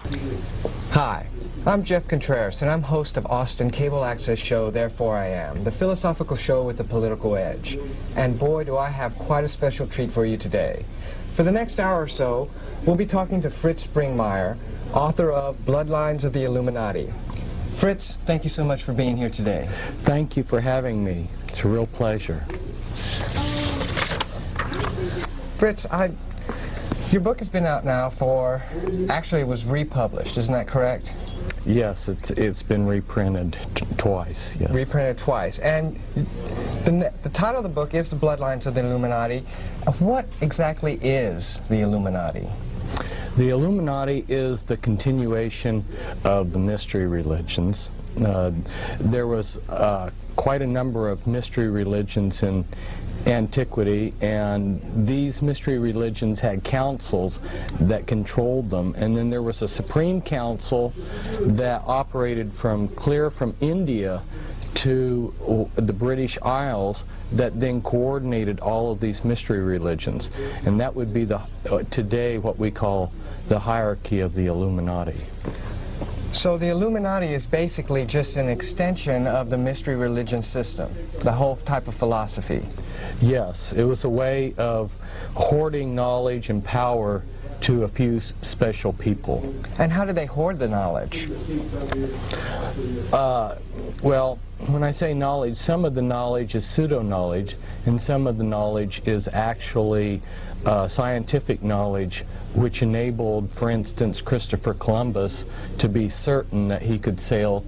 Hi, I'm Jeff Contreras, and I'm host of Austin Cable Access show Therefore I Am, the philosophical show with a political edge. And boy, do I have quite a special treat for you today. For the next hour or so, we'll be talking to Fritz Springmeier, author of Bloodlines of the Illuminati. Fritz, thank you so much for being here today. Thank you for having me. It's a real pleasure. Fritz, your book has been out now for, actually it was republished, isn't that correct? Yes, it's been reprinted twice. Yes. Reprinted twice. And the title of the book is The Bloodlines of the Illuminati. What exactly is the Illuminati? The Illuminati is the continuation of the mystery religions. There was quite a number of mystery religions in antiquity, and these mystery religions had councils that controlled them, and then there was a supreme council that operated clear from India to the British Isles that then coordinated all of these mystery religions, and that would be today what we call the hierarchy of the Illuminati. So the Illuminati is basically just an extension of the mystery religion system, the whole type of philosophy. Yes, it was a way of hoarding knowledge and power to a few special people. And how do they hoard the knowledge? Well, when I say knowledge, some of the knowledge is pseudo-knowledge, and some of the knowledge is actually scientific knowledge, which enabled, for instance, Christopher Columbus to be certain that he could sail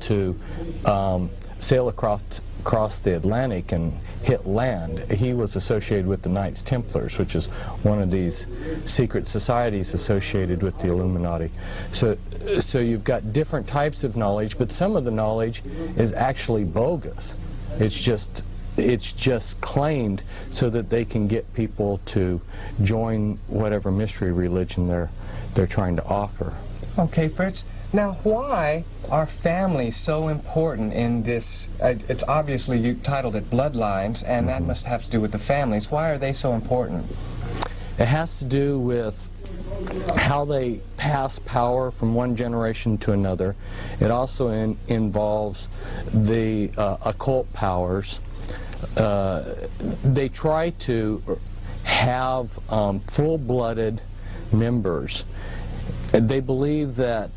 across the Atlantic and hit land. He was associated with the Knights Templars, which is one of these secret societies associated with the Illuminati. So you've got different types of knowledge, but some of the knowledge is actually bogus. It's just claimed so that they can get people to join whatever mystery religion they're trying to offer. Okay, Fritz. Now, why are families so important in this? It's obviously, you titled it Bloodlines, and that must have to do with the families. Why are they so important? It has to do with how they pass power from one generation to another. It also involves the occult powers. They try to have full-blooded members. They believe that,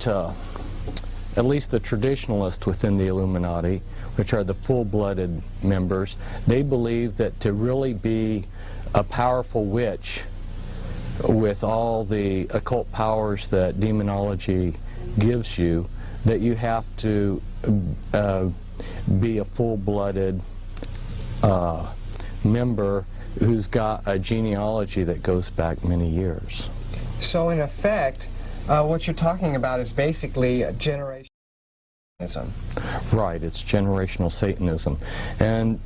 at least the traditionalists within the Illuminati, which are the full-blooded members, they believe that to really be a powerful witch with all the occult powers that demonology gives you, that you have to be a full-blooded member who's got a genealogy that goes back many years. So in effect, what you're talking about is basically generational Satanism. Right, it's generational Satanism. And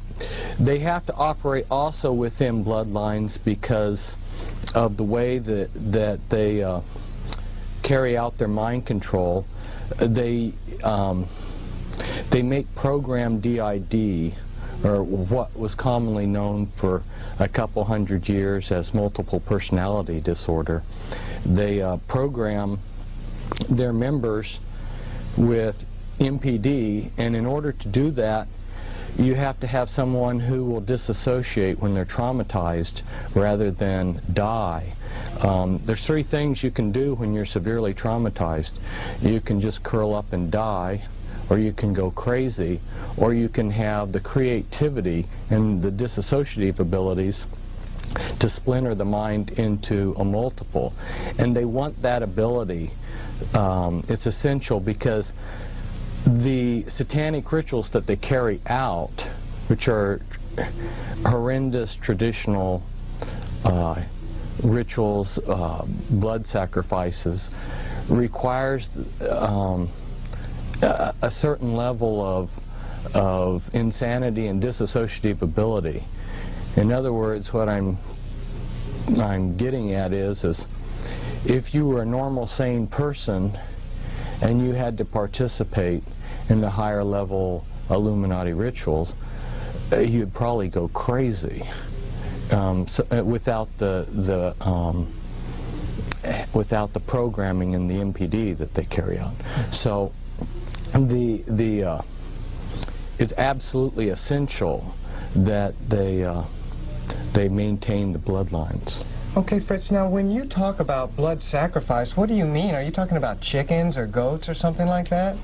they have to operate also within bloodlines because of the way that they carry out their mind control. They make program DID, or what was commonly known for a couple hundred years as multiple personality disorder. They program their members with MPD, and in order to do that, you have to have someone who will disassociate when they're traumatized rather than die. There's three things you can do when you're severely traumatized. You can just curl up and die, or you can go crazy, or you can have the creativity and the dissociative abilities to splinter the mind into a multiple. And they want that ability. It's essential because the satanic rituals that they carry out, which are horrendous traditional rituals, blood sacrifices, requires a certain level of insanity and dissociative ability. In other words, what I'm getting at is if you were a normal, sane person and you had to participate in the higher level Illuminati rituals, you'd probably go crazy without the without the programming and the MPD that they carry out. So it's absolutely essential that they maintain the bloodlines. Okay, Fritz, now when you talk about blood sacrifice, what do you mean? Are you talking about chickens or goats or something like that?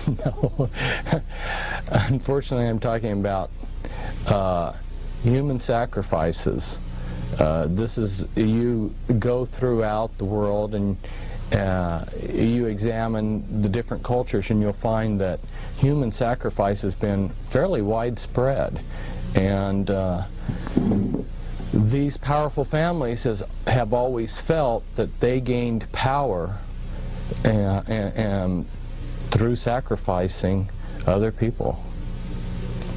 No. Unfortunately, I'm talking about human sacrifices. This is, you go throughout the world and you examine the different cultures, and you'll find that human sacrifice has been fairly widespread. And these powerful families have always felt that they gained power and through sacrificing other people.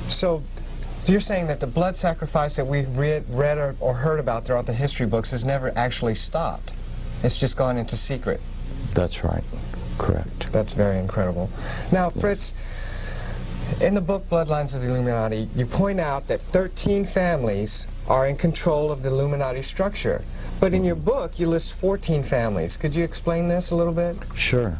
So you're saying that the blood sacrifice that we've read or heard about throughout the history books has never actually stopped. It's just gone into secret. That's right. Correct. That's very incredible. Now, Fritz, in the book Bloodlines of the Illuminati, you point out that 13 families are in control of the Illuminati structure. But in your book, you list 14 families. Could you explain this a little bit? Sure.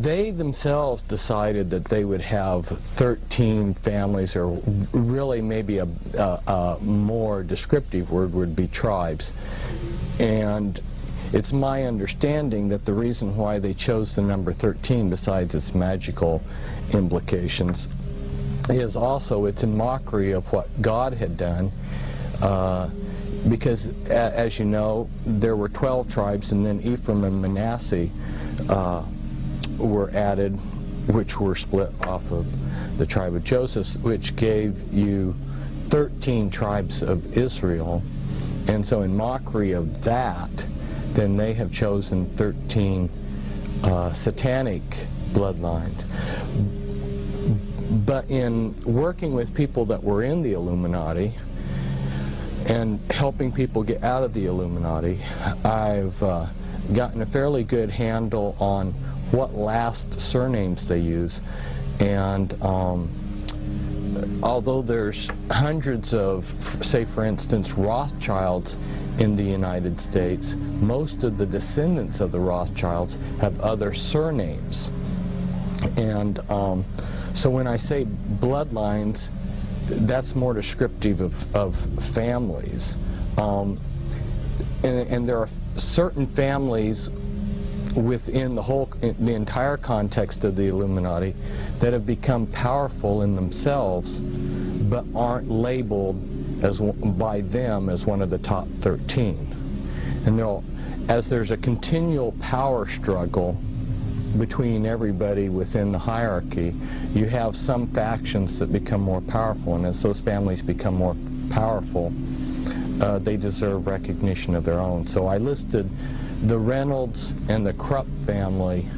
They themselves decided that they would have 13 families, or really maybe a more descriptive word would be tribes. And it's my understanding that the reason why they chose the number 13, besides its magical implications, is also it's in mockery of what God had done, because as you know, there were 12 tribes, and then Ephraim and Manasseh were added, which were split off of the tribe of Joseph, which gave you 13 tribes of Israel. And so in mockery of that, then they have chosen 13 satanic bloodlines. But in working with people that were in the Illuminati and helping people get out of the Illuminati, I've gotten a fairly good handle on what last surnames they use. And although there's hundreds of, say for instance, Rothschilds in the United States, most of the descendants of the Rothschilds have other surnames. And so when I say bloodlines, that's more descriptive of families. And there are certain families within the entire context of the Illuminati that have become powerful in themselves, but aren't labeled by them as one of the top 13. And as there's a continual power struggle between everybody within the hierarchy, you have some factions that become more powerful, and as those families become more powerful, they deserve recognition of their own. So I listed the Reynolds and the Krupp family.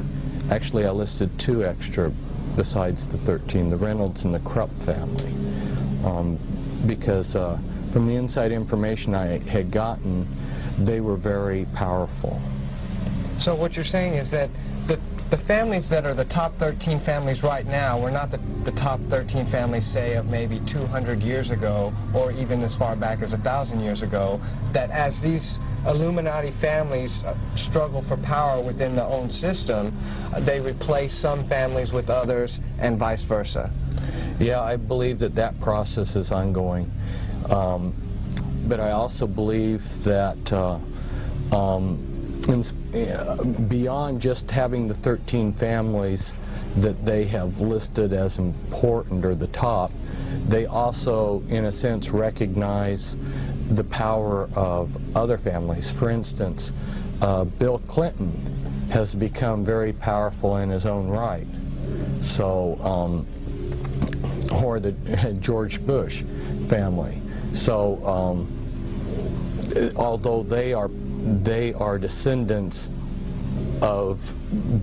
Actually, I listed 2 extra besides the 13, the Reynolds and the Krupp family, because from the inside information I had gotten, they were very powerful. So what you're saying is that the families that are the top 13 families right now were not the top 13 families, say, of maybe 200 years ago, or even as far back as 1,000 years ago, that as these Illuminati families struggle for power within their own system, they replace some families with others and vice versa. Yeah, I believe that that process is ongoing. But I also believe that beyond just having the 13 families that they have listed as important or the top, they also, in a sense, recognize the power of other families. For instance, Bill Clinton has become very powerful in his own right. So, or the George Bush family. So, although they are descendants of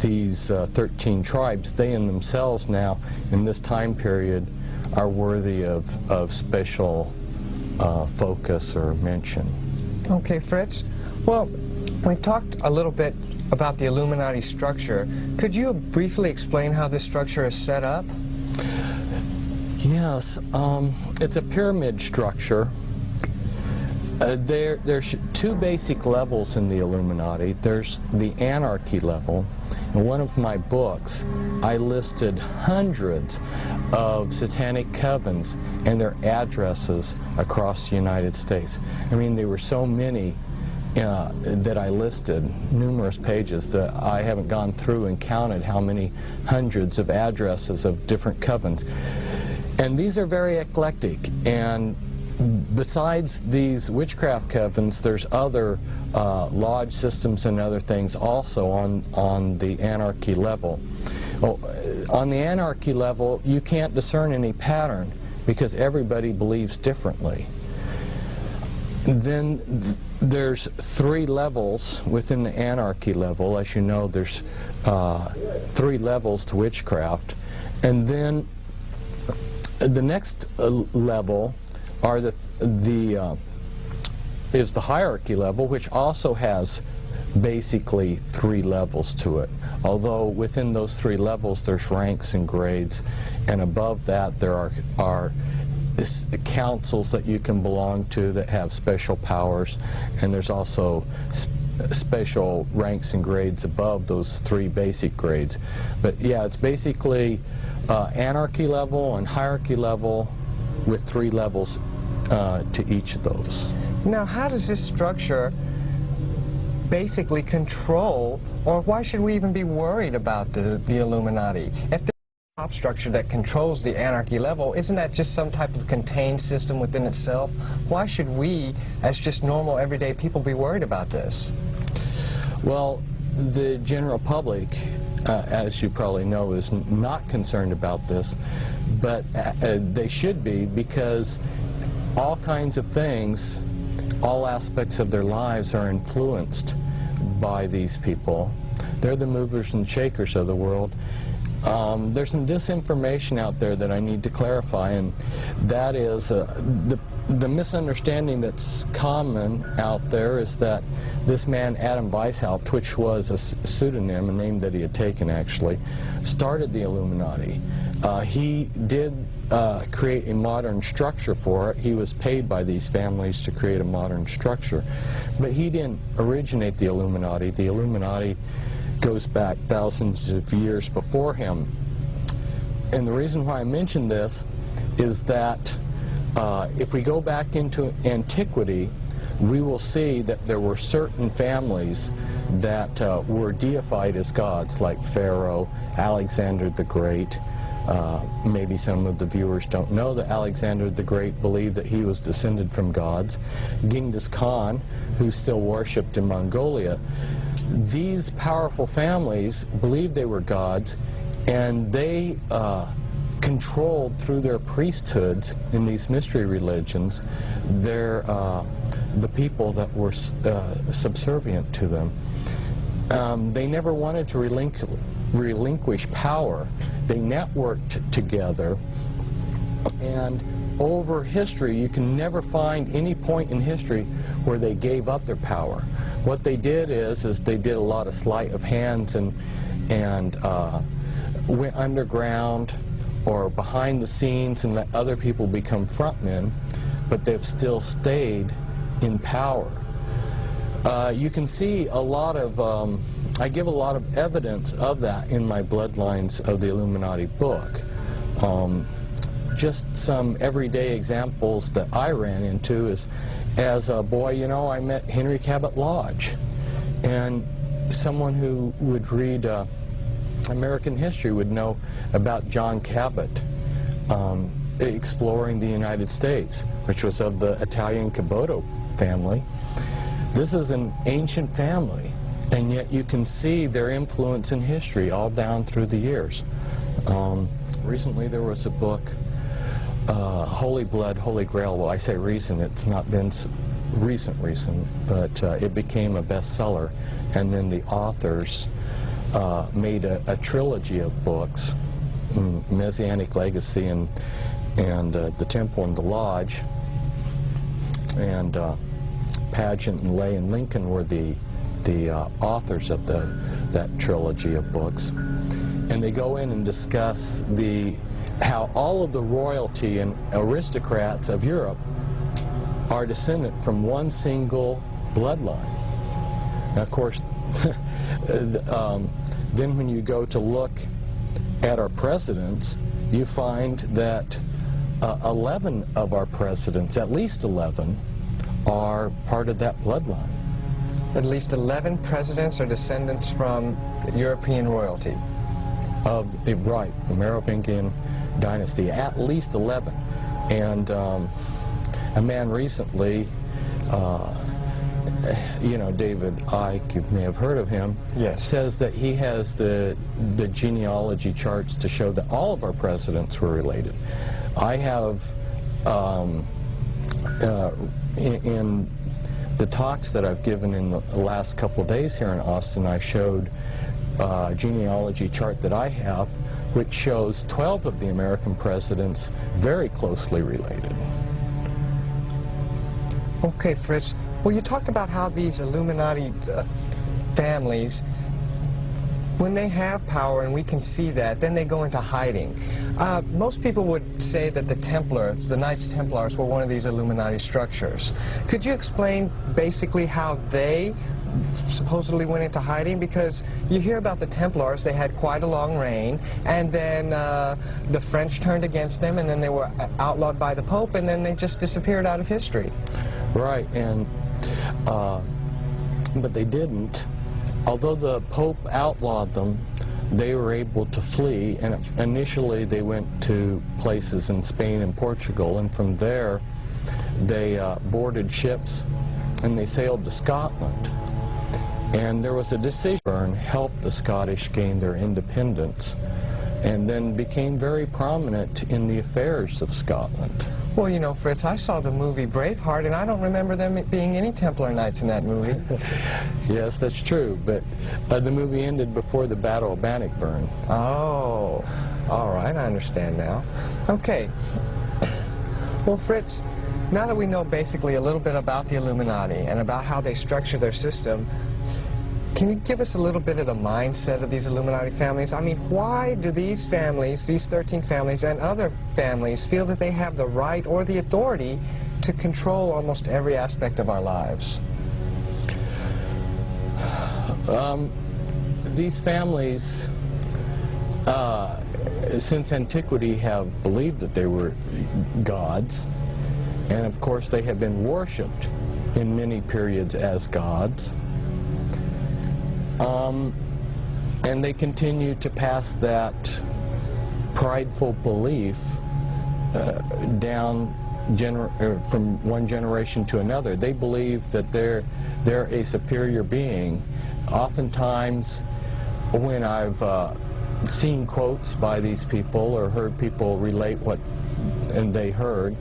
these 13 tribes, they in themselves now, in this time period, are worthy of special focus or mention. Okay, Fritz. Well, we talked a little bit about the Illuminati structure. Could you briefly explain how this structure is set up? Yes, it's a pyramid structure. There's two basic levels in the Illuminati. There's the anarchy level. In one of my books, I listed hundreds of satanic covens and their addresses across the United States. I mean, there were so many that I listed, numerous pages, that I haven't gone through and counted how many hundreds of addresses of different covens. And these are very eclectic, and besides these witchcraft covens, there's other lodge systems and other things also on the anarchy level. Well, on the anarchy level, you can't discern any pattern because everybody believes differently. Then there's three levels within the anarchy level. As you know, there's 3 levels to witchcraft. And then the next level are is the hierarchy level, which also has basically 3 levels to it. Although within those 3 levels there's ranks and grades, and above that there are councils that you can belong to that have special powers, and there's also special ranks and grades above those 3 basic grades. But yeah, it's basically anarchy level and hierarchy level with 3 levels to each of those. Now, how does this structure basically control, or why should we even be worried about the Illuminati? If there's a top structure that controls the anarchy level, isn't that just some type of contained system within itself? Why should we, as just normal everyday people, be worried about this? Well, the general public, as you probably know, is not concerned about this, but they should be, because all kinds of things, all aspects of their lives are influenced by these people. They're the movers and shakers of the world. There's some disinformation out there that I need to clarify, and that is the misunderstanding that's common out there is that this man, Adam Weishaupt, which was a pseudonym, a name that he had taken actually, started the Illuminati. He did create a modern structure for it. He was paid by these families to create a modern structure. But he didn't originate the Illuminati. The Illuminati goes back thousands of years before him. And the reason why I mention this is that if we go back into antiquity, we will see that there were certain families that were deified as gods, like Pharaoh, Alexander the Great. Maybe some of the viewers don't know that Alexander the Great believed that he was descended from gods. Genghis Khan, who's still worshipped in Mongolia. These powerful families believed they were gods, and they controlled through their priesthoods in these mystery religions the people that were subservient to them. They never wanted to relinquish power. They networked together, and over history you can never find any point in history where they gave up their power. What they did is they did a lot of sleight of hands and went underground or behind the scenes and let other people become frontmen, but they've still stayed in power. You can see a lot of I give a lot of evidence of that in my Bloodlines of the Illuminati book. Just some everyday examples that I ran into is, as a boy, you know, I met Henry Cabot Lodge. And someone who would read American history would know about John Cabot exploring the United States, which was of the Italian Caboto family. This is an ancient family, and yet you can see their influence in history all down through the years. Recently there was a book, Holy Blood, Holy Grail. Well, I say recent, it's not been recent, but it became a bestseller, and then the authors made a trilogy of books, Messianic Legacy and The Temple and the Lodge, and Pageant and Lay and Lincoln were the authors of that trilogy of books. And they go in and discuss how all of the royalty and aristocrats of Europe are descended from one single bloodline. Now, of course, then when you go to look at our presidents, you find that 11 of our presidents, at least 11, are part of that bloodline. At least 11 presidents are descendants from European royalty. Right, the Merovingian dynasty, at least 11. And a man recently, you know, David Icke, you may have heard of him, yes, says that he has the genealogy charts to show that all of our presidents were related. I have, in the talks that I've given in the last couple of days here in Austin, I showed a genealogy chart that I have, which shows 12 of the American presidents very closely related. Okay, Fritz. Well, you talked about how these Illuminati families, when they have power, and we can see that, then they go into hiding. Most people would say that the Templars, the Knights Templars, were one of these Illuminati structures. Could you explain basically how they supposedly went into hiding? Because you hear about the Templars, they had quite a long reign, and then the French turned against them, and then they were outlawed by the Pope, and then they just disappeared out of history. Right, and but they didn't. Although the Pope outlawed them, they were able to flee, and initially they went to places in Spain and Portugal, and from there they boarded ships and they sailed to Scotland. And there was a decision to help the Scottish gain their independence, and then became very prominent in the affairs of Scotland. Well, you know, Fritz, I saw the movie Braveheart, and I don't remember them being any Templar Knights in that movie. Yes, that's true, but the movie ended before the Battle of Bannockburn. Oh, all right, I understand now. Okay. Well, Fritz, now that we know basically a little bit about the Illuminati and about how they structure their system, can you give us a little bit of the mindset of these Illuminati families? I mean, why do these families, these 13 families and other families, feel that they have the right or the authority to control almost every aspect of our lives? These families, since antiquity, have believed that they were gods, and of course they have been worshipped in many periods as gods. And they continue to pass that prideful belief down from one generation to another. They believe that they're a superior being. Oftentimes, when I've seen quotes by these people or heard people relate what they heard,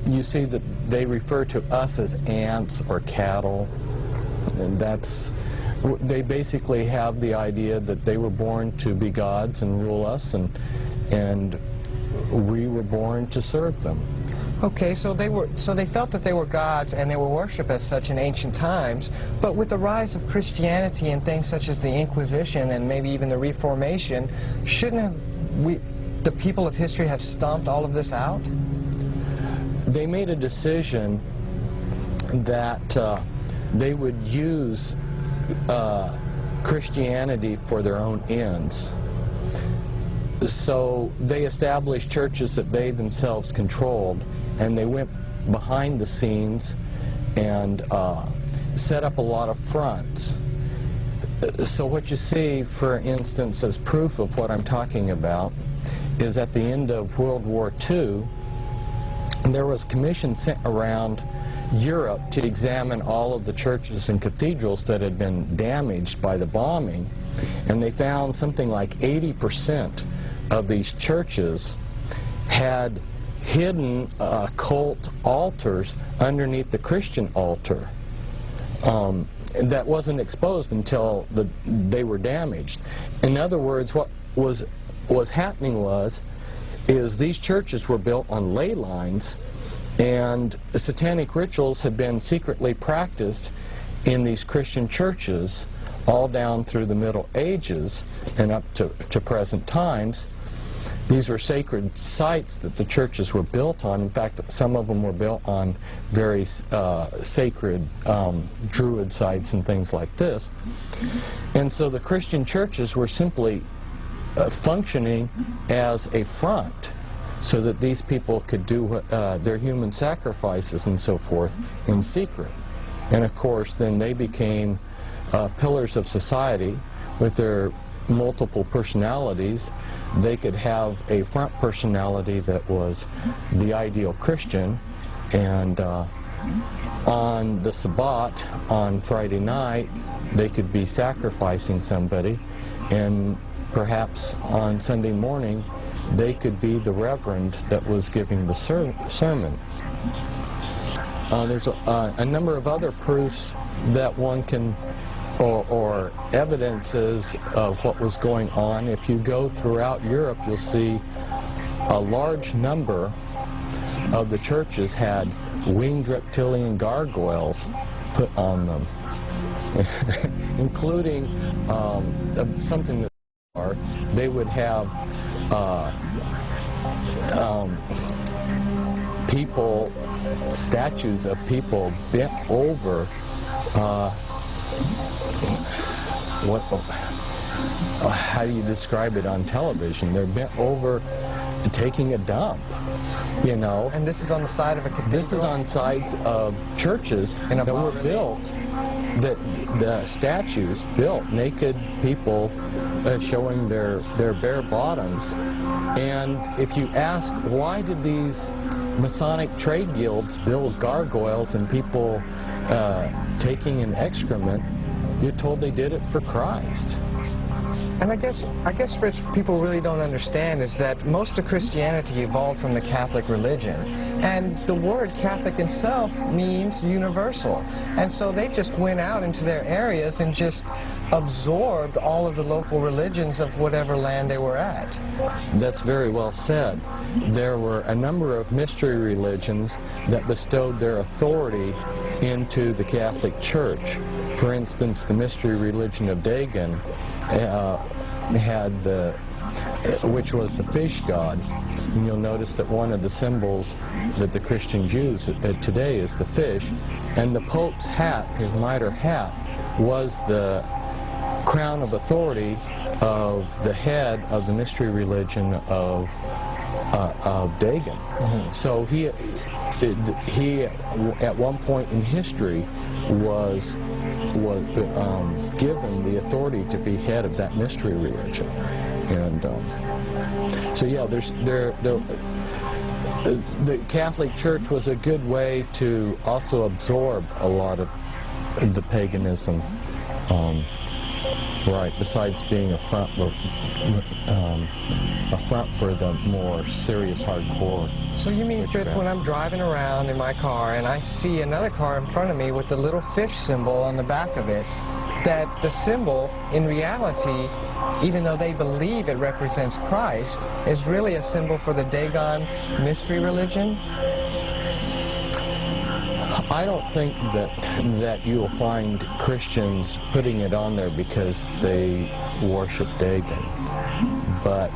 you see that they refer to us as ants or cattle. And they basically have the idea that they were born to be gods and rule us, and we were born to serve them. Okay, so they felt that they were gods and they were worshipped as such in ancient times, but with the rise of Christianity and things such as the Inquisition and maybe even the Reformation, shouldn't the people of history have stomped all of this out? They made a decision that they would use Christianity for their own ends. So they established churches that they themselves controlled, and they went behind the scenes and set up a lot of fronts. So what you see, for instance, as proof of what I'm talking about, is at the end of World War II, there was a commission sent around Europe to examine all of the churches and cathedrals that had been damaged by the bombing, and they found something like 80% of these churches had hidden occult altars underneath the Christian altar that wasn't exposed until they were damaged. In other words, what was happening is these churches were built on ley lines, and satanic rituals had been secretly practiced in these Christian churches all down through the Middle Ages and up to present times. these were sacred sites that the churches were built on. In fact, some of them were built on very sacred Druid sites and things like this. And so the Christian churches were simply functioning as a front so that these people could do their human sacrifices and so forth in secret. And of course, then they became pillars of society with their multiple personalities. They could have a front personality that was the ideal Christian, and on the Sabbat, on Friday night, they could be sacrificing somebody, and perhaps on Sunday morning they could be the reverend that was giving the sermon. There's a number of other proofs that one can, or evidences of what was going on. If you go throughout Europe, you'll see a large number of the churches had winged reptilian gargoyles put on them, including something that they would have people, statues of people bent over. How do you describe it on television? They're bent over taking a dump, you know. And this is on the side of a cathedral? This is on sides of churches that were built, the statues built, naked people showing their bare bottoms. And if you ask, why did these Masonic trade guilds build gargoyles and people taking in excrement, you're told they did it for Christ. And I guess, Fritz, people really don't understand is that most of Christianity evolved from the Catholic religion. And the word Catholic itself means universal. And so they just went out into their areas and just absorbed all of the local religions of whatever land they were at. That's very well said. There were a number of mystery religions that bestowed their authority into the Catholic Church. For instance, the mystery religion of Dagon which was the fish god. And you'll notice that one of the symbols that the Christians use today is the fish. And the Pope's hat, his mitre hat, was the crown of authority of the head of the mystery religion of Dagon. Mm-hmm. So he at one point in history was given the authority to be head of that mystery religion. And so yeah, the Catholic Church was a good way to also absorb a lot of the paganism. Right, besides being a front for the more serious hardcore. So you mean, Fritz, when I'm driving around in my car and I see another car in front of me with the little fish symbol on the back of it, that the symbol, in reality, even though they believe it represents Christ, is really a symbol for the Dagon mystery religion? I don't think that you'll find Christians putting it on there because they worship Dagon. But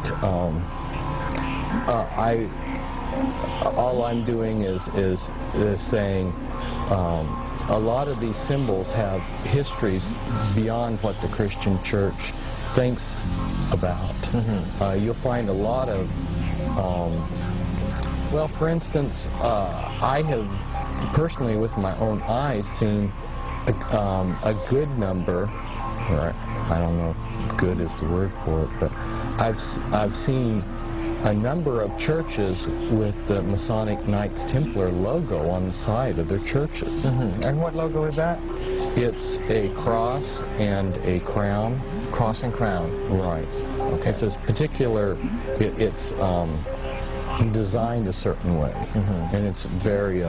all I'm doing is saying a lot of these symbols have histories beyond what the Christian Church thinks about. Mm-hmm. You'll find a lot of, well, for instance, I have personally, with my own eyes, seen a good number, or I don't know if good is the word for it, but I've seen a number of churches with the Masonic Knights Templar logo on the side of their churches. Mm-hmm. And what logo is that? It's a cross and a crown. Cross and crown. Right. Okay. It's a particular. It's designed a certain way, and it's very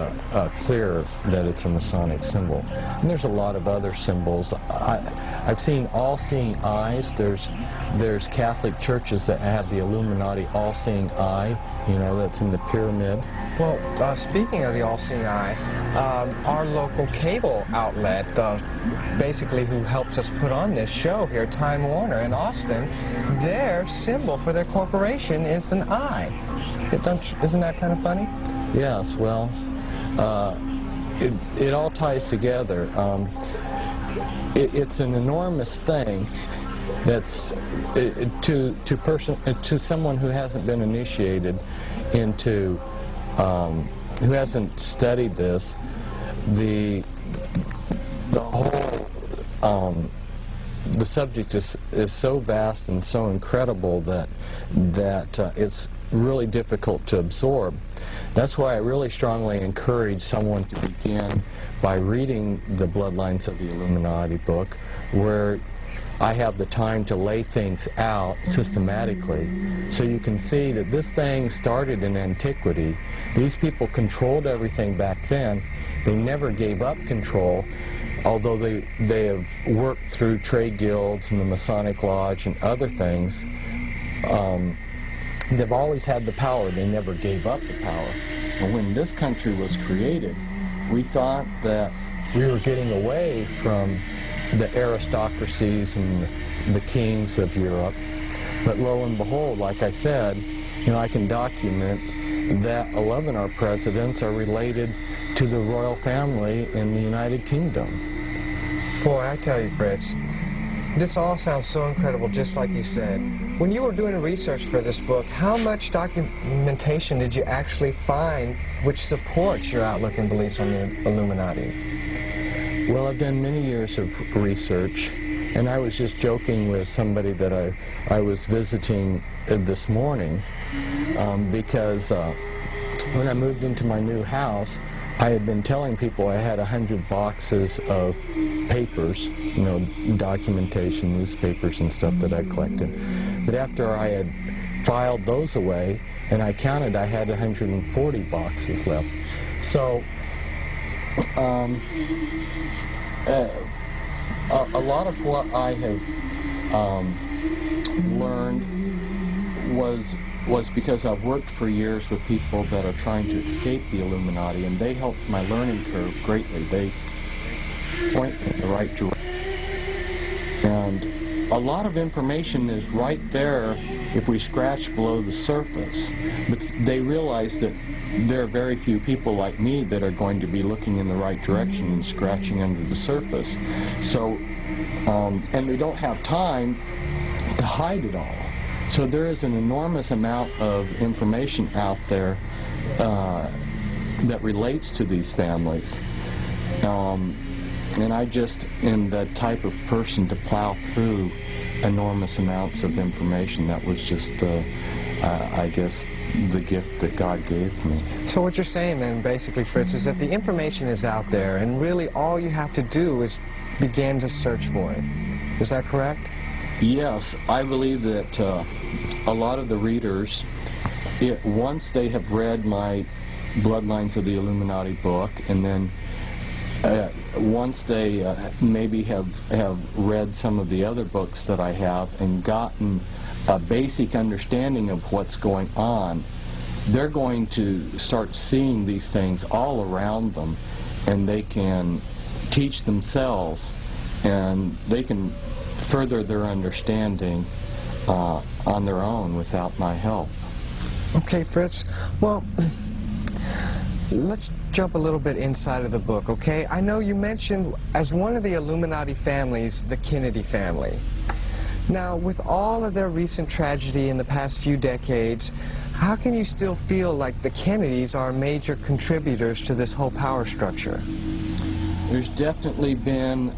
clear that it's a Masonic symbol. And there's a lot of other symbols. I've seen all-seeing eyes. There's Catholic churches that have the Illuminati all-seeing eye, you know, that's in the pyramid. Well, speaking of the all-seeing eye, our local cable outlet, basically who helps us put on this show here, Time Warner in Austin, their symbol for their corporation is an eye. Isn't that kind of funny? Yes, well, it all ties together. It's an enormous thing that's to someone who hasn't been initiated into, who hasn't studied this, the whole the subject is so vast and so incredible that it's really difficult to absorb. That's why I really strongly encourage someone to begin by reading the Bloodlines of the Illuminati book, where I have the time to lay things out systematically, so you can see that this thing started in antiquity. These people controlled everything back then. They never gave up control, although they have worked through trade guilds and the Masonic Lodge and other things. They've always had the power. They never gave up the power. And when this country was created, we thought that we were getting away from the aristocracies and the kings of Europe. But lo and behold, like I said, you know, I can document that 11 of our presidents are related to the royal family in the United Kingdom. Boy, I tell you, Fritz, this all sounds so incredible, just like you said. When you were doing research for this book, how much documentation did you actually find which supports your outlook and beliefs on the Illuminati? Well, I've done many years of research, and I was just joking with somebody that I was visiting this morning, because when I moved into my new house, I had been telling people I had 100 boxes of papers, you know, documentation, newspapers and stuff that I collected. But after I had filed those away, and I counted, I had 140 boxes left. So, a lot of what I have learned was because I've worked for years with people that are trying to escape the Illuminati, and they helped my learning curve greatly. They point me in the right direction. And a lot of information is right there if we scratch below the surface. But they realize that there are very few people like me that are going to be looking in the right direction and scratching under the surface. So, and they don't have time to hide it all. So there is an enormous amount of information out there that relates to these families. And I just am the type of person to plow through enormous amounts of information. That was just, I guess, the gift that God gave me. So what you're saying then, basically, Fritz, is that the information is out there, and really all you have to do is begin to search for it. Is that correct? Yes, I believe that a lot of the readers, once they have read my Bloodlines of the Illuminati book, and then once they maybe have read some of the other books that I have and gotten a basic understanding of what's going on, they're going to start seeing these things all around them, and they can teach themselves, and they can further their understanding on their own without my help. Okay, Fritz. Well, let's jump a little bit inside of the book, okay? I know you mentioned as one of the Illuminati families, the Kennedy family. Now, with all of their recent tragedy in the past few decades, how can you still feel like the Kennedys are major contributors to this whole power structure? There's definitely been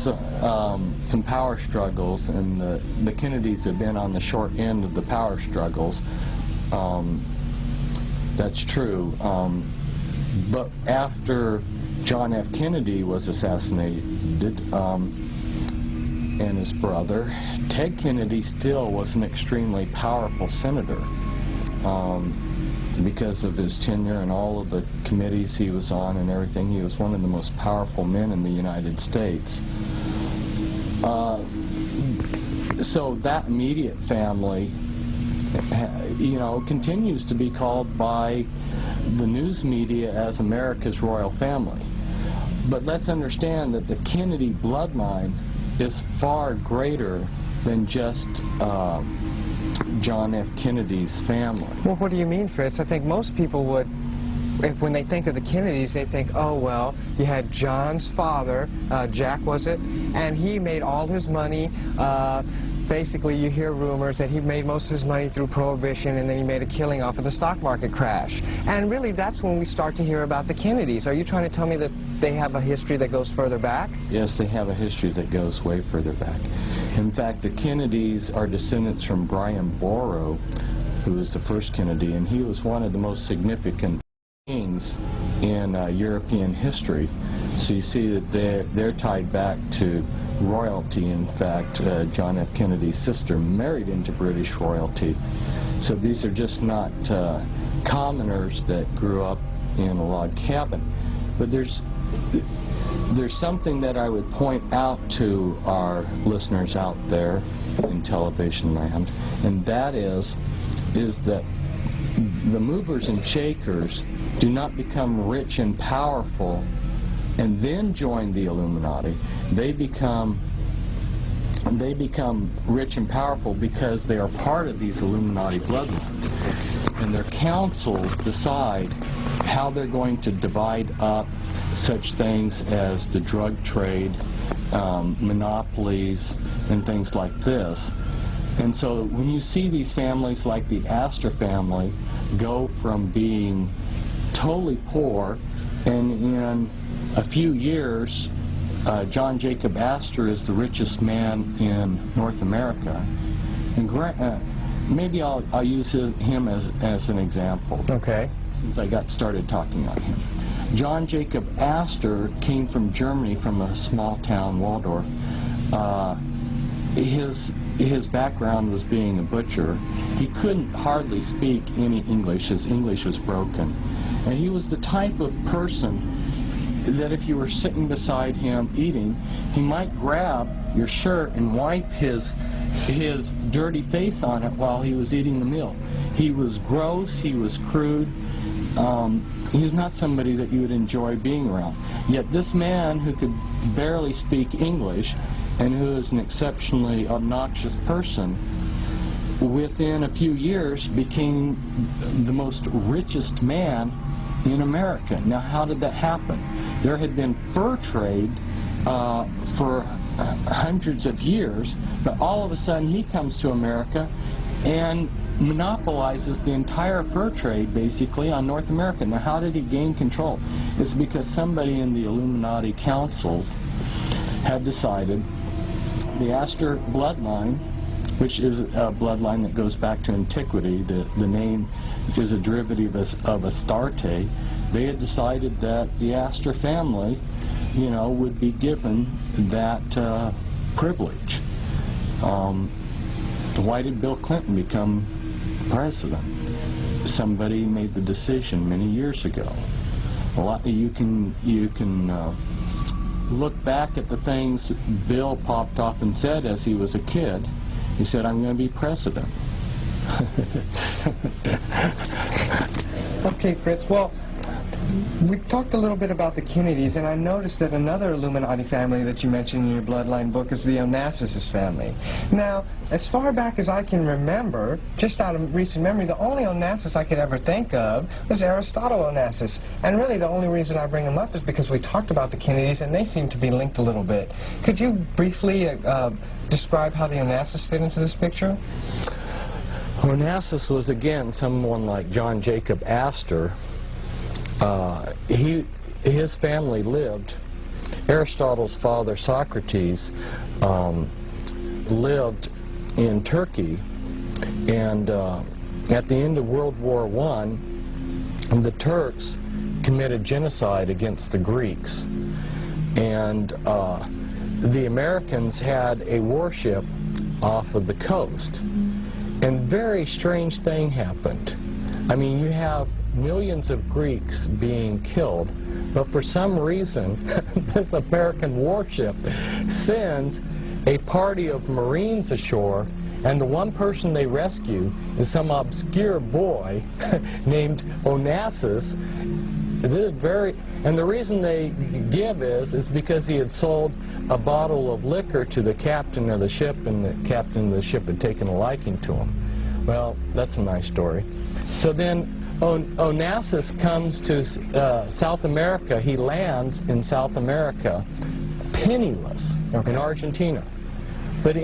some power struggles, and the Kennedys have been on the short end of the power struggles. That's true. But after John F. Kennedy was assassinated, and his brother, Ted Kennedy still was an extremely powerful senator. because of his tenure and all of the committees he was on and everything. He was one of the most powerful men in the United States. So that immediate family, you know, continues to be called by the news media as America's royal family. But let's understand that the Kennedy bloodline is far greater than just John F. Kennedy's family. Well, what do you mean, Fritz? I think most people would, when they think of the Kennedys, they think, oh, well, you had John's father, Jack was it, and he made all his money. Basically, you hear rumors that he made most of his money through Prohibition, and then he made a killing off of the stock market crash. And really, that's when we start to hear about the Kennedys. Are you trying to tell me that they have a history that goes further back? Yes, they have a history that goes way further back. In fact, the Kennedys are descendants from Brian Boru, who was the first Kennedy, and he was one of the most significant kings in European history. So you see that they're tied back to royalty. In fact, John F. Kennedy's sister married into British royalty. So these are just not commoners that grew up in a log cabin. But there's something that I would point out to our listeners out there in television land, and that is that the movers and shakers do not become rich and powerful and then join the Illuminati. They become rich and powerful because they are part of these Illuminati bloodlines, and their councils decide how they're going to divide up such things as the drug trade, monopolies, and things like this. And so when you see these families like the Astor family go from being totally poor, and in a few years, John Jacob Astor is the richest man in North America. And maybe I'll use him as an example. Okay. Since I got started talking on him. John Jacob Astor came from Germany, from a small town, Waldorf. His background was being a butcher. He couldn't hardly speak any English. His English was broken. And he was the type of person that if you were sitting beside him eating, he might grab your shirt and wipe his dirty face on it while he was eating the meal. He was gross, he was crude. He's not somebody that you would enjoy being around. Yet this man who could barely speak English and who is an exceptionally obnoxious person, within a few years became the most richest man in America. Now, how did that happen? There had been fur trade for hundreds of years, but all of a sudden he comes to America and monopolizes the entire fur trade, basically, on North America. Now, how did he gain control? It's because somebody in the Illuminati councils had decided the Astor bloodline, which is a bloodline that goes back to antiquity, the name is a derivative of Astarte. They had decided that the Astor family, you know, would be given that privilege. Why did Bill Clinton become president? Somebody made the decision many years ago. You can look back at the things Bill popped off and said as he was a kid. He said, "I'm going to be president." Okay, Fritz. Well, we talked a little bit about the Kennedys, and I noticed that another Illuminati family that you mentioned in your bloodline book is the Onassis family. Now, as far back as I can remember, just out of recent memory, the only Onassis I could ever think of was Aristotle Onassis. And really the only reason I bring him up is because we talked about the Kennedys, and they seem to be linked a little bit. Could you briefly describe how the Onassis fit into this picture? Onassis was, again, someone like John Jacob Astor. His family lived, Aristotle's father Socrates lived in Turkey, and at the end of World War I, the Turks committed genocide against the Greeks, and the Americans had a warship off of the coast, and very strange thing happened. I mean, you have millions of Greeks being killed, but for some reason, this American warship sends a party of Marines ashore, and the one person they rescue is some obscure boy named Onassis. This is and the reason they give is because he had sold a bottle of liquor to the captain of the ship, and the captain of the ship had taken a liking to him. Well, that's a nice story. So then Onassis comes to South America. He lands in South America penniless in Argentina. But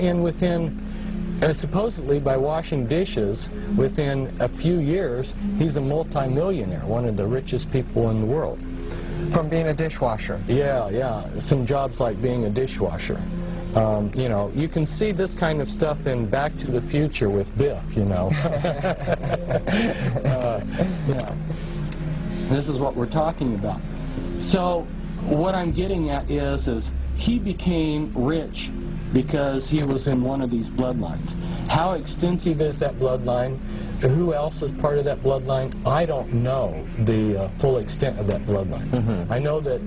supposedly by washing dishes, within a few years, he's a multi-millionaire, one of the richest people in the world. From being a dishwasher? Yeah, yeah. Some jobs like being a dishwasher. You know, you can see this kind of stuff in Back to the Future with Biff, you know. Yeah. This is what we're talking about. So what I'm getting at is he became rich because he was in one of these bloodlines. How extensive is that bloodline? Who else is part of that bloodline? I don't know the full extent of that bloodline. Mm-hmm. I know that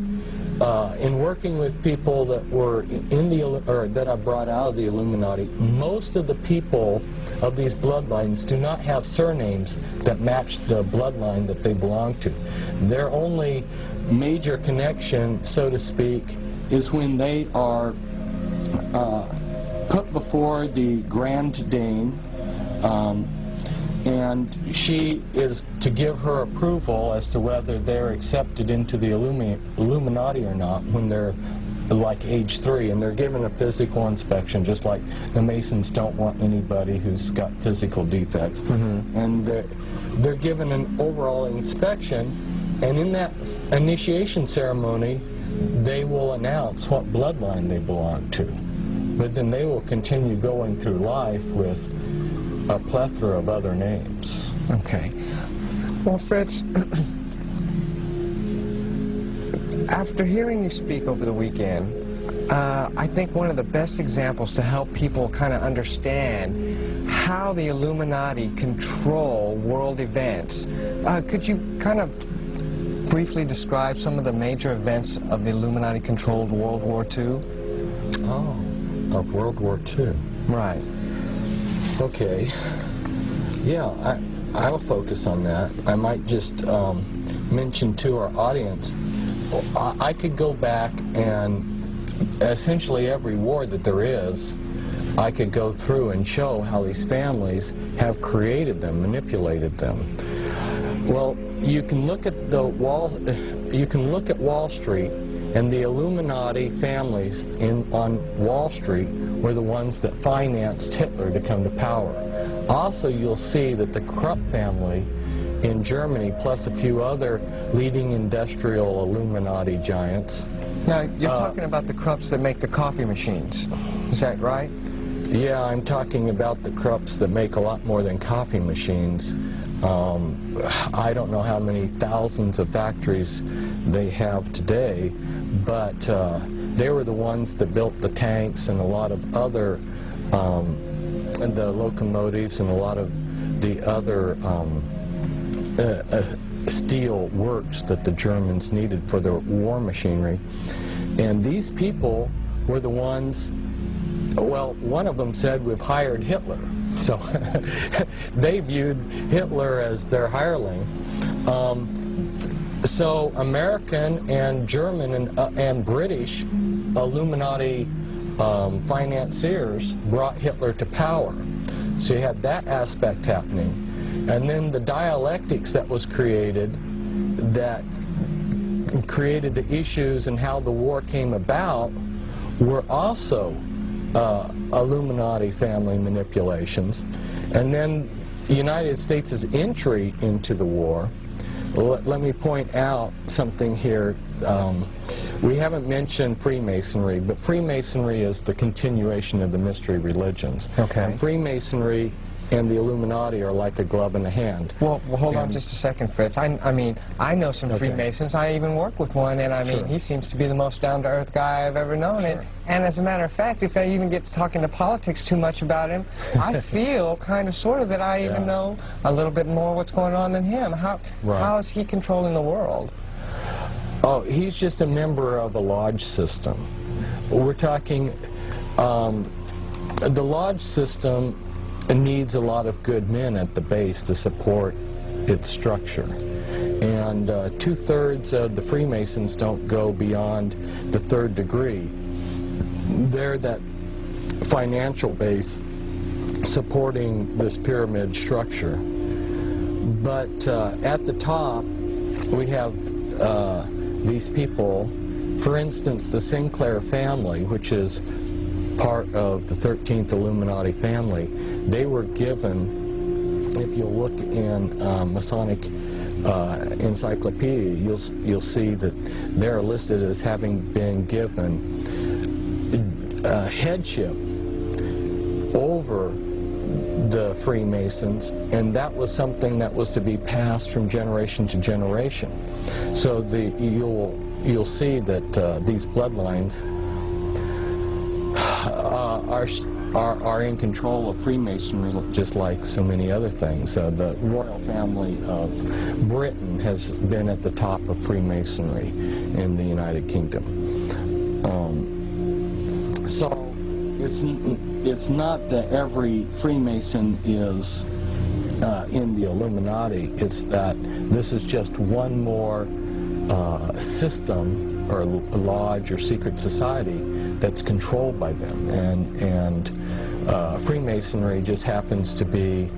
in working with people that were that I brought out of the Illuminati, most of the people of these bloodlines do not have surnames that match the bloodline that they belong to. Their only major connection, so to speak, is when they are put before the Grand Dame, and she is to give her approval as to whether they're accepted into the Illuminati or not when they're like age 3, and they're given a physical inspection, just like the Masons don't want anybody who's got physical defects. Mm-hmm. And they're given an overall inspection, and in that initiation ceremony they will announce what bloodline they belong to. But then they will continue going through life with a plethora of other names. Okay. Well, Fritz, after hearing you speak over the weekend, I think one of the best examples to help people kind of understand how the Illuminati control world events, could you kind of briefly describe some of the major events of the Illuminati-controlled World War II? Oh, of World War II. Right. Okay. Yeah, I'll focus on that. I might just mention to our audience, I could go back and essentially every war that there is, I could go through and show how these families have created them, manipulated them. Well, you can look at Wall Street, and the Illuminati families on Wall Street were the ones that financed Hitler to come to power. Also, you'll see that the Krupp family in Germany, plus a few other leading industrial Illuminati giants. Now, you're talking about the Krupps that make the coffee machines. Is that right? Yeah, I'm talking about the Krupps that make a lot more than coffee machines. I don't know how many thousands of factories they have today, but they were the ones that built the tanks and a lot of other, and the locomotives and a lot of the other steel works that the Germans needed for their war machinery. And these people were the ones, well, one of them said, "We've hired Hitler." So they viewed Hitler as their hireling. So American and German and British Illuminati financiers brought Hitler to power. So you had that aspect happening. And then the dialectics that was created that created the issues and how the war came about were also Illuminati family manipulations. And then the United States' entry into the war, let me point out something here. We haven't mentioned Freemasonry, but Freemasonry is the continuation of the mystery religions. Okay. And Freemasonry and the Illuminati are like a glove in a hand. Well, hold on just a second, Fritz. I mean, I know some Freemasons. I even work with one, and I mean, he seems to be the most down-to-earth guy I've ever known. And as a matter of fact, if I even get to talking to politics too much about him, I feel kind of sort of that I even know a little bit more what's going on than him. How is he controlling the world? Oh, he's just a member of a lodge system. We're talking, the lodge system needs a lot of good men at the base to support its structure. And 2/3 of the Freemasons don't go beyond the 3rd degree. They're that financial base supporting this pyramid structure. But at the top, we have these people. For instance, the Sinclair family, which is part of the 13th Illuminati family, they were given, if you look in Masonic encyclopedia, you'll see that they're listed as having been given headship over the Freemasons, and that was something that was to be passed from generation to generation. So you'll see that these bloodlines are in control of Freemasonry, just like so many other things. The royal family of Britain has been at the top of Freemasonry in the United Kingdom. So it's not that every Freemason is in the Illuminati. It's that this is just one more system or lodge or secret society that's controlled by them, and Freemasonry just happens to be,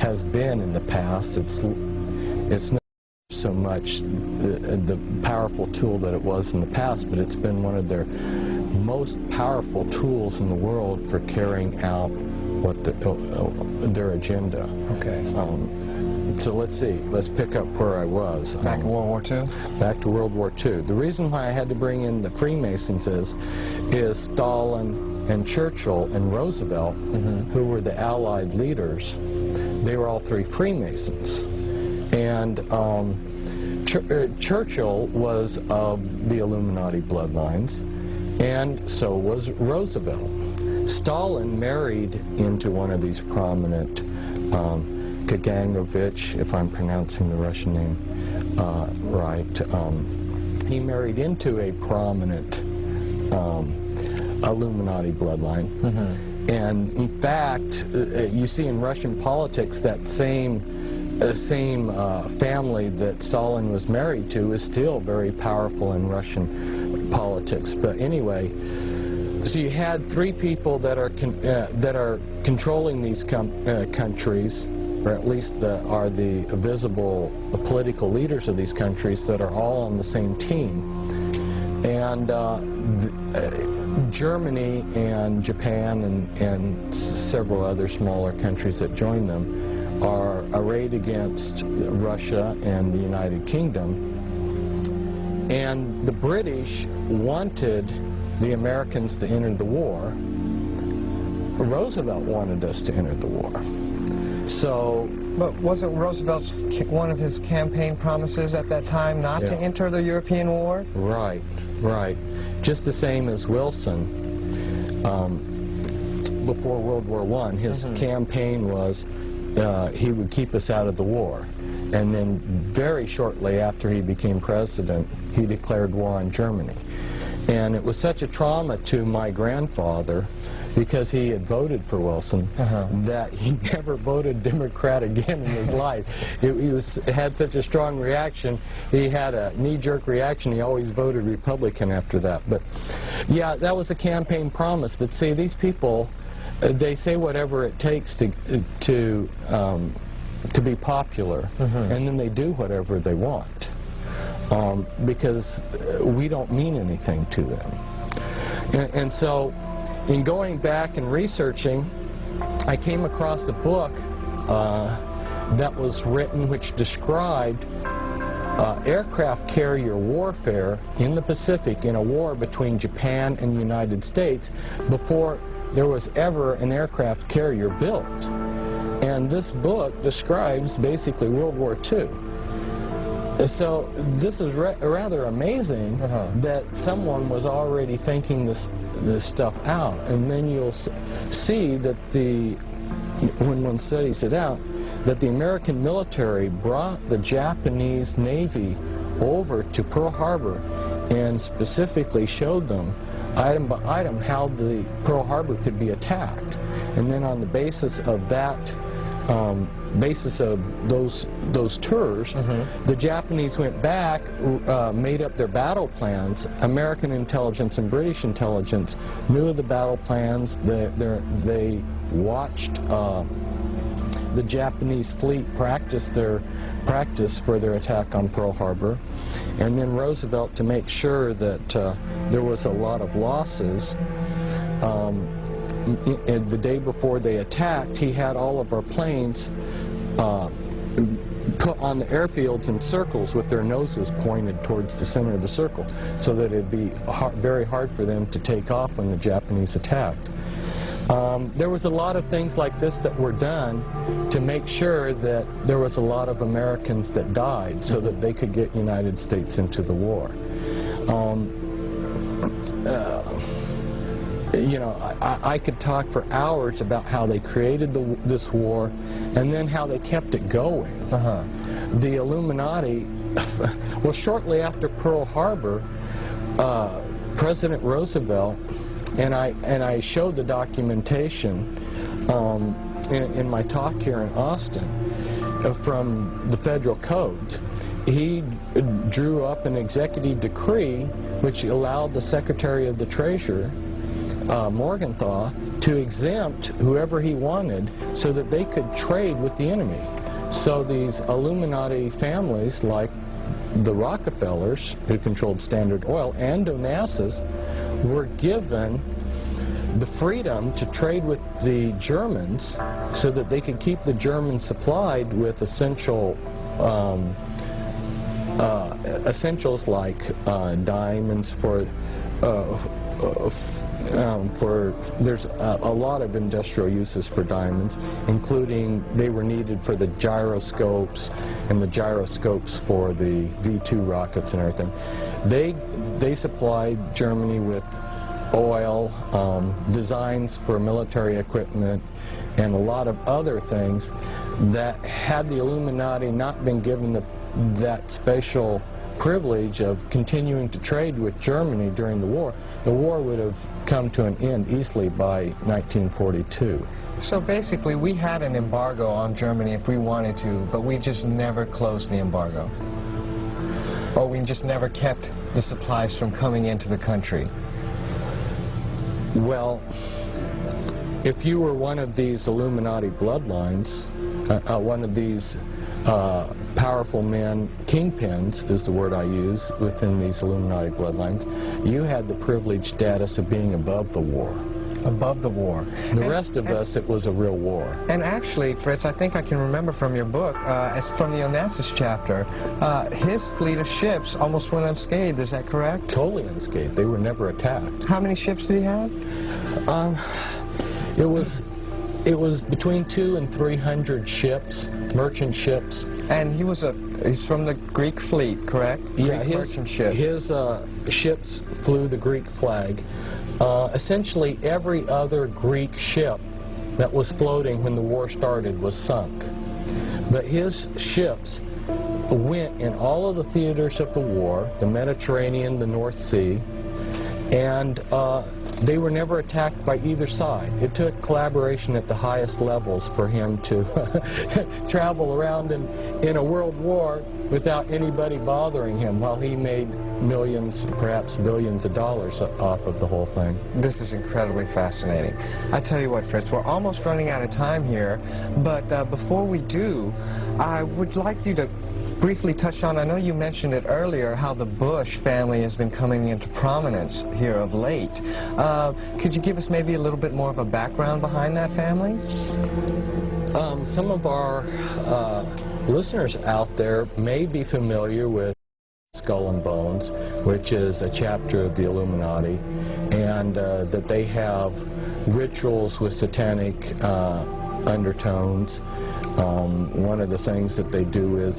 has been in the past. It's not so much the powerful tool that it was in the past, but it's been one of their most powerful tools in the world for carrying out what their agenda. Okay. So let's see. Let's pick up where I was. Back to World War II? Back to World War II. The reason why I had to bring in the Freemasons is Stalin and Churchill and Roosevelt, who were the Allied leaders. They were all three Freemasons. And Churchill was of the Illuminati bloodlines, and so was Roosevelt. Stalin married into one of these prominent Kaganovich, if I'm pronouncing the Russian name right. He married into a prominent Illuminati bloodline. And in fact, you see in Russian politics that same family that Stalin was married to is still very powerful in Russian politics. But anyway, so you had three people that are controlling these countries, or at least are the visible political leaders of these countries that are all on the same team. And Germany and Japan and several other smaller countries that join them are arrayed against Russia and the United Kingdom. And the British wanted the Americans to enter the war. Roosevelt wanted us to enter the war. So, but wasn't Roosevelt's one of his campaign promises at that time not to enter the European war? Right, right. Just the same as Wilson. Before World War I, his campaign was he would keep us out of the war. And then very shortly after he became president, he declared war on Germany. And it was such a trauma to my grandfather, because he had voted for Wilson, that he never voted Democrat again in his life. He had such a strong reaction. He had a knee-jerk reaction. He always voted Republican after that. But yeah, that was a campaign promise. But see, these people, they say whatever it takes to be popular, and then they do whatever they want, because we don't mean anything to them. And so, in going back and researching, I came across a book that was written which described aircraft carrier warfare in the Pacific in a war between Japan and the United States before there was ever an aircraft carrier built. And this book describes basically World War II. So this is rather amazing that someone was already thinking this stuff out. And then you'll see that when one studies it out, that the American military brought the Japanese Navy over to Pearl Harbor and specifically showed them item by item how the Pearl Harbor could be attacked. And then on the basis of that, those tours, the Japanese went back, made up their battle plans. American intelligence and British intelligence knew of the battle plans. They watched the Japanese fleet practice for their attack on Pearl Harbor. And then Roosevelt, to make sure that there was a lot of losses, the day before they attacked, he had all of our planes put on the airfields in circles with their noses pointed towards the center of the circle, so that it'd be very hard for them to take off when the Japanese attacked. There was a lot of things like this that were done to make sure that there was a lot of Americans that died so that they could get United States into the war. You know, I could talk for hours about how they created this war and then how they kept it going. The Illuminati, well, shortly after Pearl Harbor, President Roosevelt, and I showed the documentation in my talk here in Austin from the federal codes. He drew up an executive decree which allowed the Secretary of the Treasury, Morgenthau, to exempt whoever he wanted so that they could trade with the enemy. So these Illuminati families, like the Rockefellers, who controlled Standard Oil, and Onassis, were given the freedom to trade with the Germans so that they could keep the Germans supplied with essentials like diamonds there's a lot of industrial uses for diamonds, including they were needed for the gyroscopes and the gyroscopes for the V-2 rockets and everything. They supplied Germany with oil, designs for military equipment, and a lot of other things that, had the Illuminati not been given that special privilege of continuing to trade with Germany during the war would have come to an end easily by 1942. So basically, we had an embargo on Germany if we wanted to, but we just never closed the embargo. Or we just never kept the supplies from coming into the country. Well, if you were one of these Illuminati bloodlines, one of these powerful men, kingpins is the word I use, within these Illuminati bloodlines, you had the privileged status of being above the war. Above the war. The rest of us, it was a real war. And actually, Fritz, I think I can remember from your book, as from the Onassis chapter, his fleet of ships almost went unscathed, is that correct? Totally unscathed. They were never attacked. How many ships did he have? It was between 200 and 300 ships, merchant ships. And he's from the Greek fleet, correct? Yeah, Greek merchant ships. His ships flew the Greek flag. Essentially, every other Greek ship that was floating when the war started was sunk. But his ships went in all of the theaters of the war, the Mediterranean, the North Sea, and they were never attacked by either side. It took collaboration at the highest levels for him to travel around in a world war without anybody bothering him, while he made millions, perhaps billions of dollars off of the whole thing. This is incredibly fascinating. I tell you what, Fritz, we're almost running out of time here, but before we do, I would like you to briefly touch on, I know you mentioned it earlier, how the Bush family has been coming into prominence here of late. Could you give us maybe a little bit more of a background behind that family? Some of our listeners out there may be familiar with Skull and Bones, which is a chapter of the Illuminati, and that they have rituals with satanic undertones. One of the things that they do is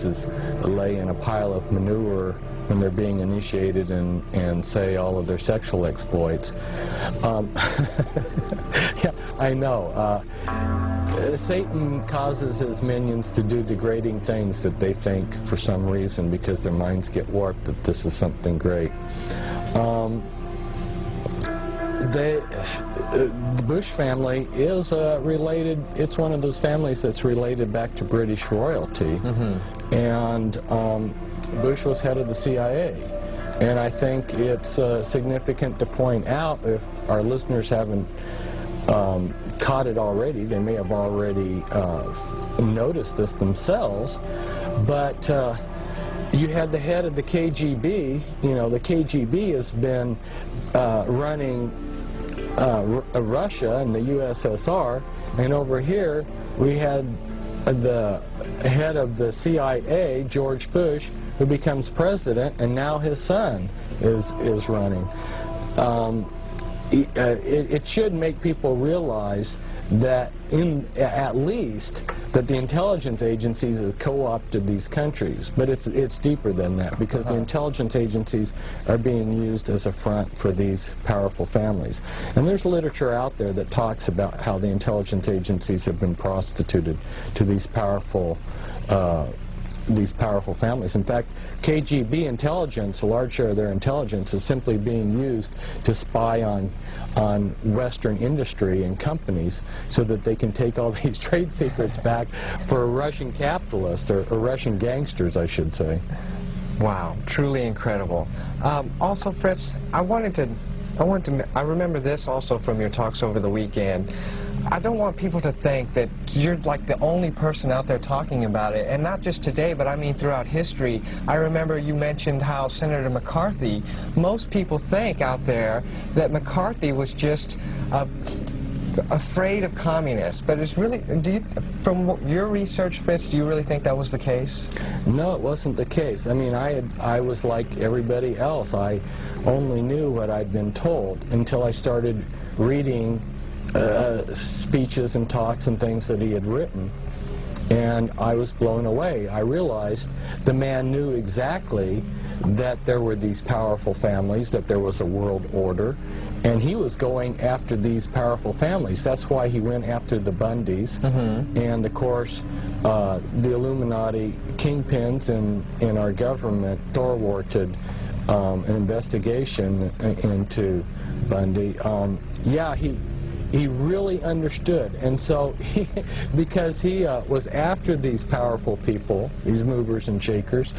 lay in a pile of manure when they're being initiated and say all of their sexual exploits. Yeah, I know. Satan causes his minions to do degrading things that they think, for some reason, because their minds get warped, that this is something great. The Bush family is related. It's one of those families that's related back to British royalty. And Bush was head of the CIA. And I think it's significant to point out, if our listeners haven't caught it already, they may have already noticed this themselves, but you had the head of the KGB. You know, the KGB has been running Russia and the USSR, and over here we had the head of the CIA, George Bush, who becomes president, and now his son is running. It should make people realize that at least that the intelligence agencies have co-opted these countries, but it's deeper than that, because the intelligence agencies are being used as a front for these powerful families. And there's literature out there that talks about how the intelligence agencies have been prostituted to these powerful families. In fact, KGB intelligence, a large share of their intelligence, is simply being used to spy on Western industry and companies so that they can take all these trade secrets back for Russian capitalists, or Russian gangsters, I should say. Wow, truly incredible. Also, Fritz, I remember this also from your talks over the weekend. I don't want people to think that you're like the only person out there talking about it, and not just today, but I mean throughout history. I remember you mentioned how Senator McCarthy, most people think out there that McCarthy was just afraid of communists, but it's really, from your research, Fritz, do you really think that was the case? No, it wasn't the case. I mean, I was like everybody else. I only knew what I'd been told until I started reading speeches and talks and things that he had written, and I was blown away. I realized the man knew exactly that there were these powerful families, that there was a world order, and he was going after these powerful families. That's why he went after the Bundys, and of course the Illuminati kingpins in our government thwarted an investigation into Bundy. Yeah, he really understood, and so because he was after these powerful people, these movers and shakers,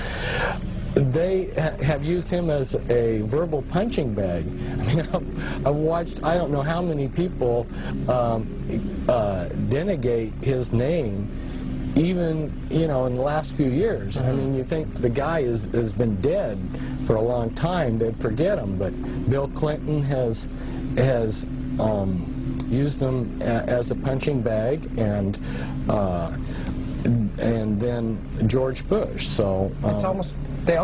they have used him as a verbal punching bag. I mean, I've watched, I don't know how many people denegate his name, even, you know, in the last few years. I mean, you think the guy has been dead for a long time, they'd forget him, but Bill Clinton has used them as a punching bag, and then George Bush. So it's the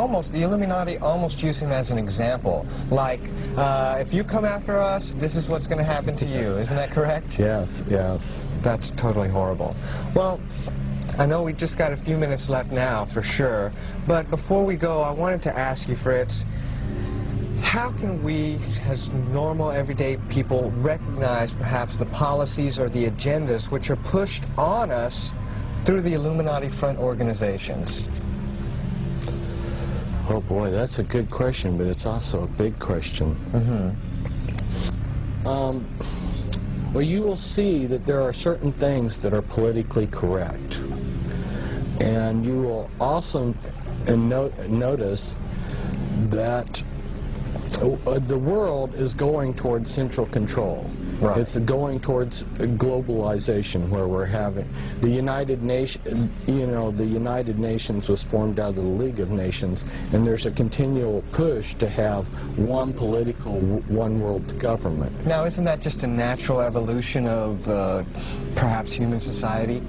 Illuminati almost use him as an example. Like, if you come after us, this is what's going to happen to you. Isn't that correct? Yes, yes. That's totally horrible. Well, I know we just got a few minutes left now, for sure. But before we go, I wanted to ask you, Fritz, how can we, as normal, everyday people, recognize perhaps the policies or the agendas which are pushed on us through the Illuminati front organizations? Oh boy, that's a good question, but it's also a big question. Well, you will see that there are certain things that are politically correct, and you will also notice that the world is going towards central control. Right. It's going towards globalization, where we're having the United Nations. You know, the United Nations was formed out of the League of Nations, and there's a continual push to have one political, one world government. Now, isn't that just a natural evolution of perhaps human society?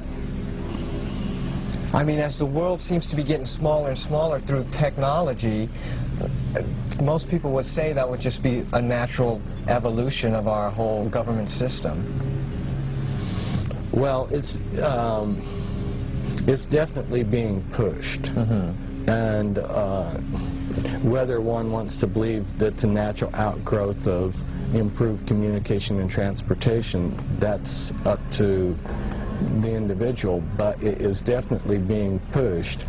I mean, as the world seems to be getting smaller and smaller through technology, most people would say that would just be a natural evolution of our whole government system. Well, it's definitely being pushed. And whether one wants to believe that it's a natural outgrowth of improved communication and transportation, that's up to the individual, but it is definitely being pushed.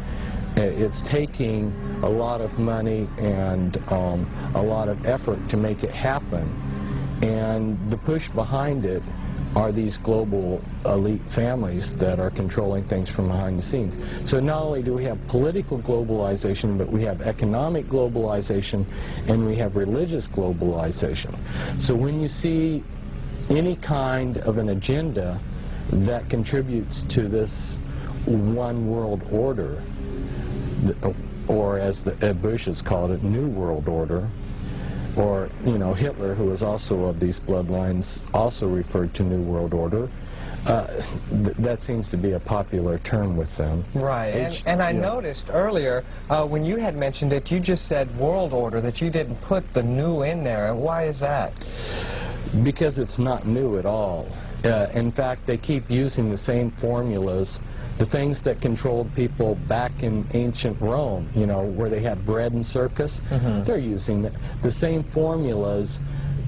It's taking a lot of money and a lot of effort to make it happen, and the push behind it are these global elite families that are controlling things from behind the scenes. So not only do we have political globalization, but we have economic globalization and we have religious globalization. So when you see any kind of an agenda that contributes to this one world order, or as Bush has called it, New World Order, or, you know, Hitler, who was also of these bloodlines, also referred to New World Order. That seems to be a popular term with them. Right, and I noticed earlier, when you had mentioned it, you just said world order, that you didn't put the new in there. Why is that? Because it's not new at all. In fact, they keep using the same formulas. The things that controlled people back in ancient Rome, you know, where they had bread and circus, they're using the same formulas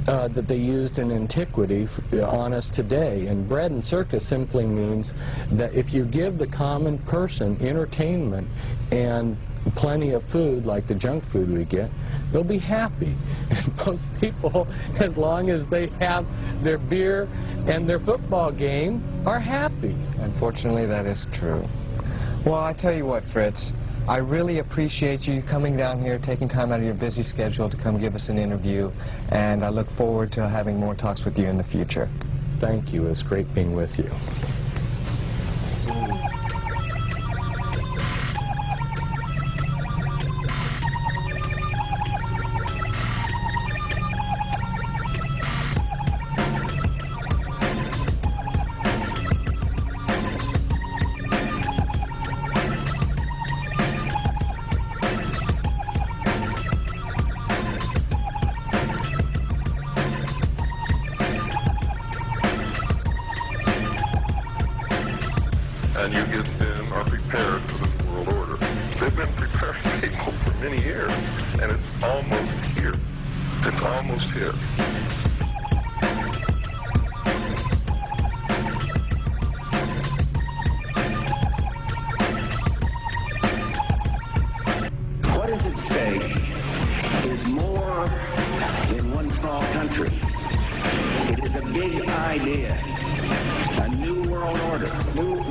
that they used in antiquity on us today. And bread and circus simply means that if you give the common person entertainment and plenty of food, like the junk food we get, they'll be happy. And most people, as long as they have their beer and their football game, are happy. Unfortunately, that is true. Well, I tell you what, Fritz, I really appreciate you coming down here, taking time out of your busy schedule to come give us an interview, and I look forward to having more talks with you in the future. Thank you. It's great being with you. And you get them are prepared for this world order. They've been preparing people for many years, and it's almost here. It's almost here. What is at stake is more than one small country. It is a big idea. A new world order. Order.